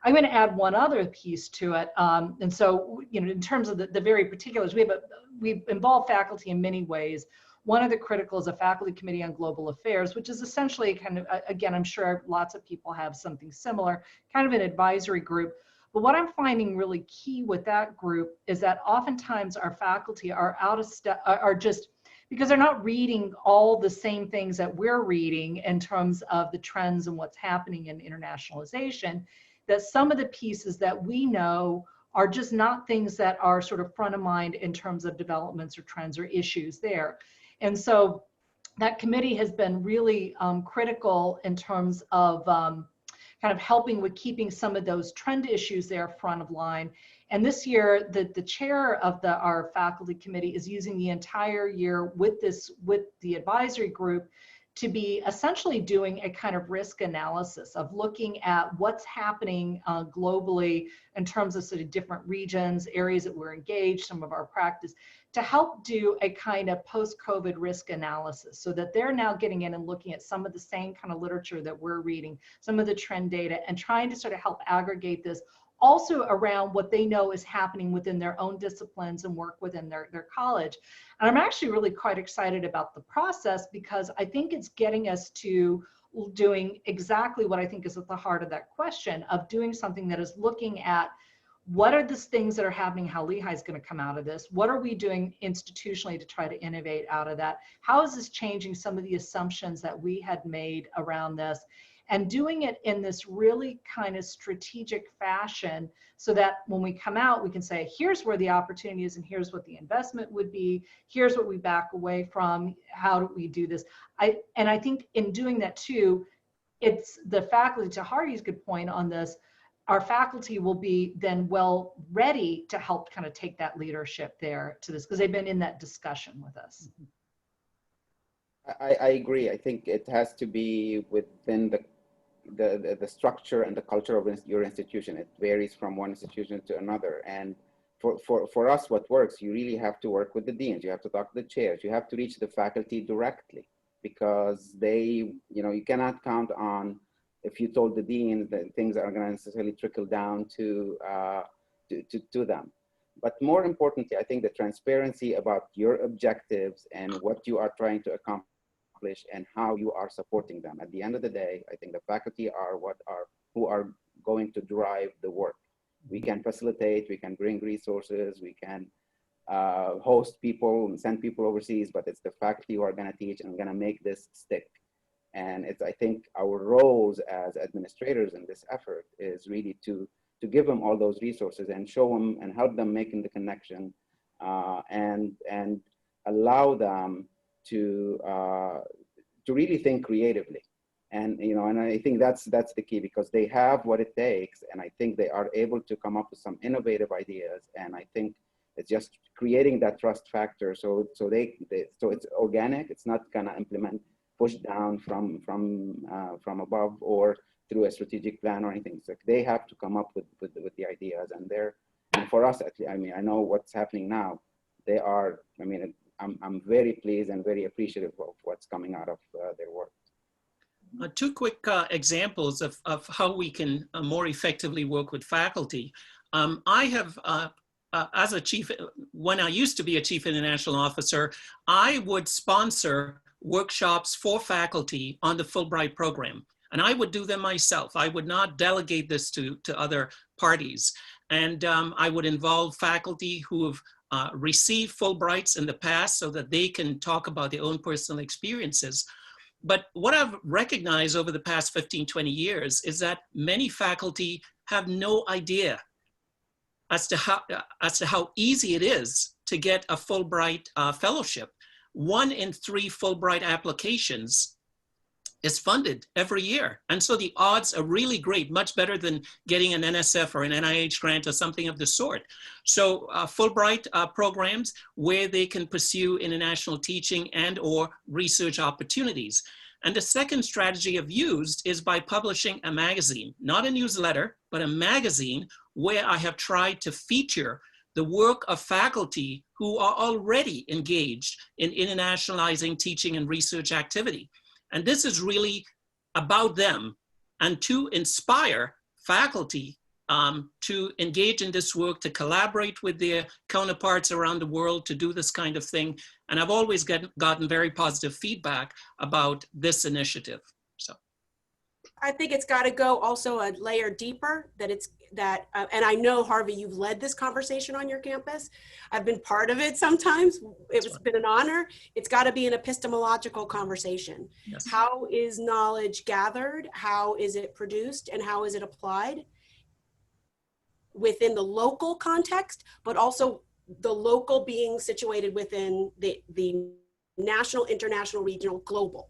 I'm going to add one other piece to it, and so in terms of the very particulars, we involve faculty in many ways. One of the critical is a faculty committee on global affairs, which is essentially kind of, again, I'm sure lots of people have something similar, kind of an advisory group. But what I'm finding really key with that group is that oftentimes our faculty are out of step, are just, because they're not reading all the same things that we're reading in terms of the trends and what's happening in internationalization, that some of the pieces that we know are just not things that are sort of front of mind in terms of developments or trends or issues there. And so that committee has been really critical in terms of kind of helping with keeping some of those trend issues there front of line. And this year, the chair of our faculty committee is using the entire year with the advisory group to be essentially doing a kind of risk analysis of looking at what's happening globally in terms of sort of different regions, areas that we're engaged, some of our practice, to help do a kind of post-COVID risk analysis, so that they're now getting in and looking at some of the same kind of literature that we're reading, some of the trend data, and trying to sort of help aggregate this also around what they know is happening within their own disciplines and work within their college. And I'm actually really quite excited about the process, because I think it's getting us to doing exactly what I think is at the heart of that question, of doing something that is looking at what are the things that are happening, how Lehigh is going to come out of this, what are we doing institutionally to try to innovate out of that, how is this changing some of the assumptions that we had made around this, and doing it in this really kind of strategic fashion, so that when we come out, we can say, here's where the opportunity is, and here's what the investment would be, here's what we back away from, how do we do this. And I think in doing that too, it's the faculty, to Harvey's good point on this, our faculty will be then well ready to help kind of take that leadership there to this, because they've been in that discussion with us. I agree. I think it has to be within the structure and the culture of your institution. It varies from one institution to another. And for us, what works, you really have to work with the deans. You have to talk to the chairs. You have to reach the faculty directly, because they, you cannot count on, if you told the dean that things are going to necessarily trickle down to them. But more importantly, I think the transparency about your objectives and what you are trying to accomplish and how you are supporting them. At the end of the day, I think the faculty are who are going to drive the work. We can facilitate, we can bring resources, we can host people and send people overseas, but it's the faculty who are going to teach and going to make this stick. And it's, I think, our roles as administrators in this effort is really to give them all those resources and show them and help them making the connection, and allow them to really think creatively. And and I think that's the key, because they have what it takes, and I think they are able to come up with some innovative ideas. And I think it's just creating that trust factor, so it's organic. It's not gonna push down from above or through a strategic plan or anything. It's like they have to come up with the ideas, and for us, I mean, I know what's happening now. They are, I mean, I'm very pleased and very appreciative of what's coming out of their work. Two quick examples of how we can more effectively work with faculty. I have, as a chief, when I used to be a chief international officer, I would sponsor workshops for faculty on the Fulbright program. And I would do them myself. I would not delegate this to other parties. And I would involve faculty who have received Fulbrights in the past so that they can talk about their own personal experiences. But what I've recognized over the past 15, 20 years is that many faculty have no idea as to how easy it is to get a Fulbright fellowship. 1 in 3 Fulbright applications is funded every year. And so the odds are really great, much better than getting an NSF or an NIH grant or something of the sort. So Fulbright programs where they can pursue international teaching and or research opportunities. And the second strategy I've used is by publishing a magazine, not a newsletter, but a magazine where I have tried to feature the work of faculty who are already engaged in internationalizing teaching and research activity. And this is really about them, and to inspire faculty to engage in this work, to collaborate with their counterparts around the world to do this kind of thing. And I've always gotten very positive feedback about this initiative. So I think it's got to go also a layer deeper, and I know, Harvey, you've led this conversation on your campus. I've been part of it sometimes. It's been an honor. It's got to be an epistemological conversation. yes. How is knowledge gathered? How is it produced? And how is it applied within the local context, but also the local being situated within the national, international, regional, global,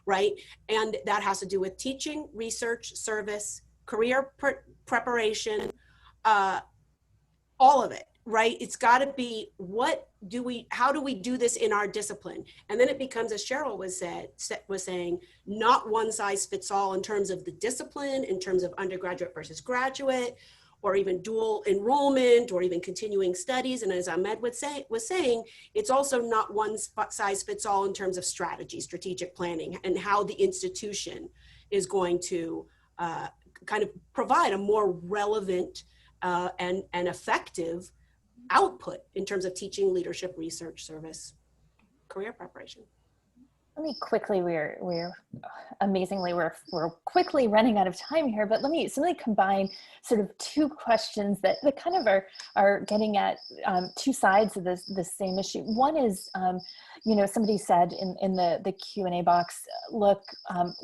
right? And that has to do with teaching, research, service, career preparation, all of it, right? It's got to be, how do we do this in our discipline? And then it becomes, as Cheryl was saying, not one size fits all in terms of the discipline, in terms of undergraduate versus graduate, or even dual enrollment, or even continuing studies. And as Ahmed was saying, it's also not one size fits all in terms of strategic planning, and how the institution is going to kind of provide a more relevant and effective output in terms of teaching, leadership, research, service, career preparation. Let me quickly, we're amazingly, we're quickly running out of time here, but let me combine sort of two questions that kind of are getting at two sides of this same issue. One is, somebody said in the Q&A box, look,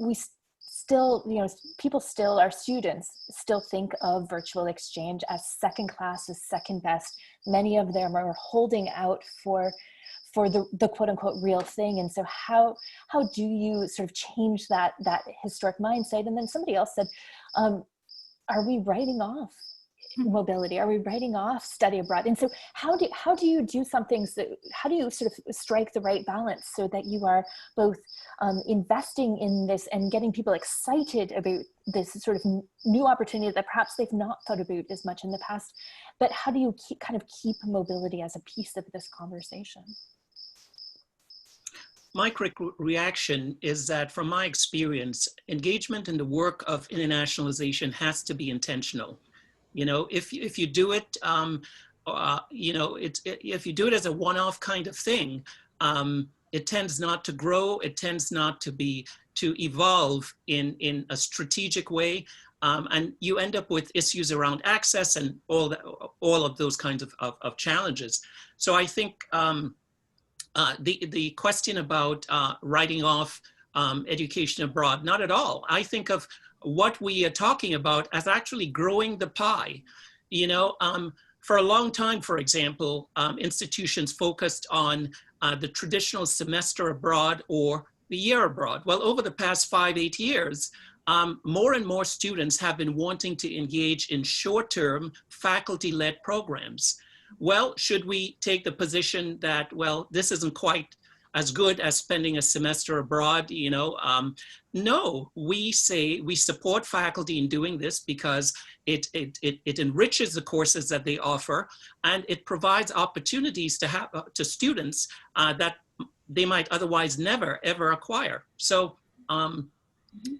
we still, people still, our students still think of virtual exchange as second class, as second best. Many of them are holding out for the quote unquote real thing. And so how do you sort of change that historic mindset? And then somebody else said, are we writing off mobility? Are we writing off study abroad? And so how do you do something, how do you sort of strike the right balance so that you are both investing in this and getting people excited about this sort of new opportunity that perhaps they've not thought about as much in the past, but how do you keep mobility as a piece of this conversation? My quick reaction is that from my experience, engagement in the work of internationalization has to be intentional. You know, if you do it, you know, if you do it as a one-off kind of thing, it tends not to grow. It tends not to evolve in a strategic way, and you end up with issues around access and all of those kinds of challenges. So I think the question about writing off education abroad, not at all. I think of what we are talking about as actually growing the pie. You know, for a long time, for example, institutions focused on the traditional semester abroad or the year abroad. Well, over the past 5-8 years, more and more students have been wanting to engage in short-term faculty-led programs. Well, should we take the position that, well, this isn't quite as good as spending a semester abroad? You know, no, we say we support faculty in doing this because it enriches the courses that they offer, and it provides opportunities to students that they might otherwise never ever acquire. So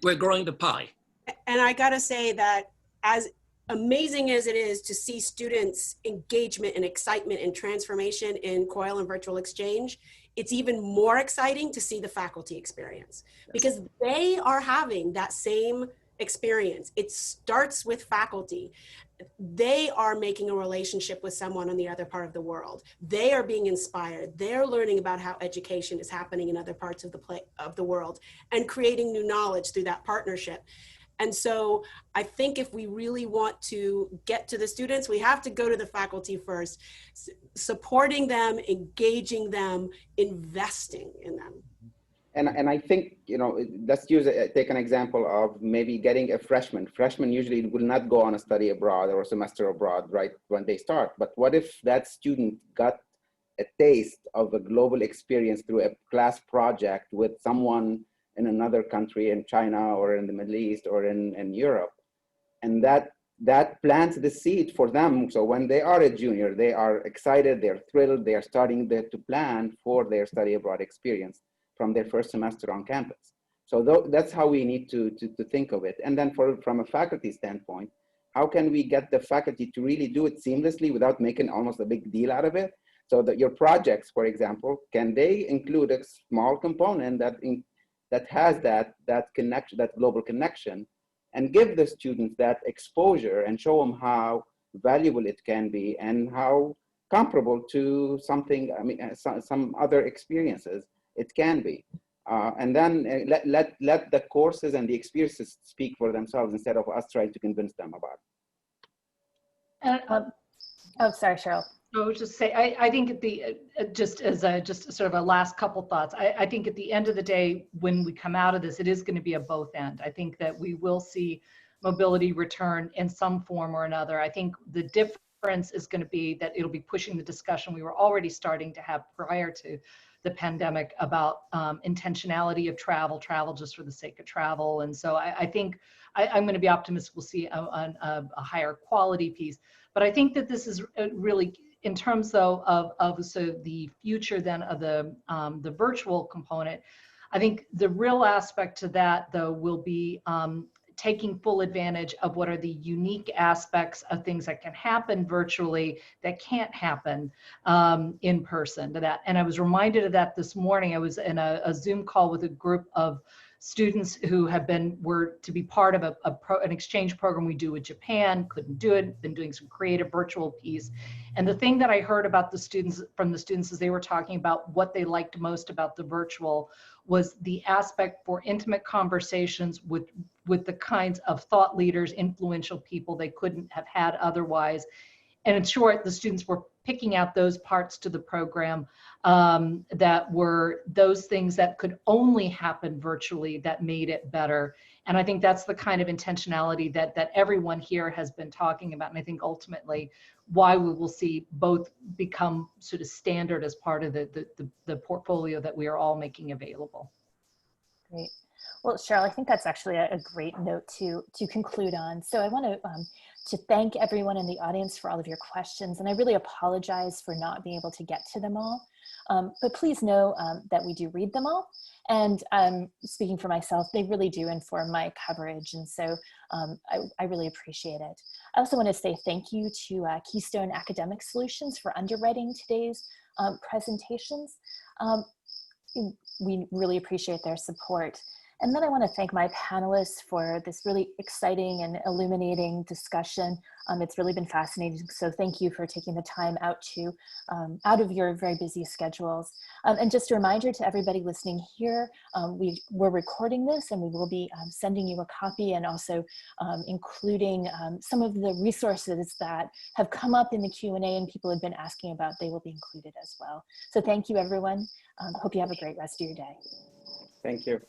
we're growing the pie. And I gotta say that as amazing as it is to see students' engagement and excitement and transformation in COIL and virtual exchange, it's even more exciting to see the faculty experience, because they are having that same experience. It starts with faculty. They are making a relationship with someone on the other part of the world. They are being inspired. They're learning about how education is happening in other parts of the world and creating new knowledge through that partnership. And so I think if we really want to get to the students, we have to go to the faculty first, supporting them, engaging them, investing in them. And I think, you know, let's take an example of maybe getting a freshman. Freshmen usually will not go on a study abroad or a semester abroad right when they start. But what if that student got a taste of a global experience through a class project with someone in another country, in China or in the Middle East or in Europe, and that plants the seed for them. So when they are a junior, they are excited, they're thrilled, they are starting to plan for their study abroad experience from their first semester on campus. So that's how we need to think of it. And then from a faculty standpoint, how can we get the faculty to really do it seamlessly without making almost a big deal out of it? So that your projects, for example, can they include a small component that has that connection, that global connection, and give the students that exposure and show them how valuable it can be and how comparable to something, I mean, some other experiences it can be. And then let the courses and the experiences speak for themselves instead of us trying to convince them about it. Oh, sorry, Cheryl. I would just say, I think at the, just sort of a last couple thoughts, I think at the end of the day, when we come out of this, it is going to be a both end. I think that we will see mobility return in some form or another. I think the difference is going to be that it'll be pushing the discussion we were already starting to have prior to the pandemic about intentionality of travel just for the sake of travel. And so I think I'm going to be optimistic we'll see a higher quality piece. But I think that this is really, in terms though of so the future then of the virtual component, I think the real aspect to that though will be taking full advantage of what are the unique aspects of things that can happen virtually that can't happen in person to that. And I was reminded of that this morning. I was in a Zoom call with a group of students who were to be part of an exchange program we do with Japan, couldn't do it, been doing some creative virtual piece. And the thing that I heard about from the students as they were talking about what they liked most about the virtual was the aspect for intimate conversations with the kinds of thought leaders, influential people they couldn't have had otherwise. And in short, the students were picking out those parts to the program that were those things that could only happen virtually that made it better. And I think that's the kind of intentionality that everyone here has been talking about. And I think ultimately why we will see both become sort of standard as part of the portfolio that we are all making available. Great. Well, Cheryl, I think that's actually a great note to conclude on. So I want to thank everyone in the audience for all of your questions. And I really apologize for not being able to get to them all. But please know that we do read them all. And speaking for myself, they really do inform my coverage. And so I really appreciate it. I also want to say thank you to Keystone Academic Solutions for underwriting today's presentations. We really appreciate their support. And then I want to thank my panelists for this really exciting and illuminating discussion. It's really been fascinating. So thank you for taking the time out of your very busy schedules. And just a reminder to everybody listening here, we're recording this and we will be sending you a copy and also including some of the resources that have come up in the Q&A and people have been asking about. They will be included as well. So thank you, everyone. Hope you have a great rest of your day. Thank you.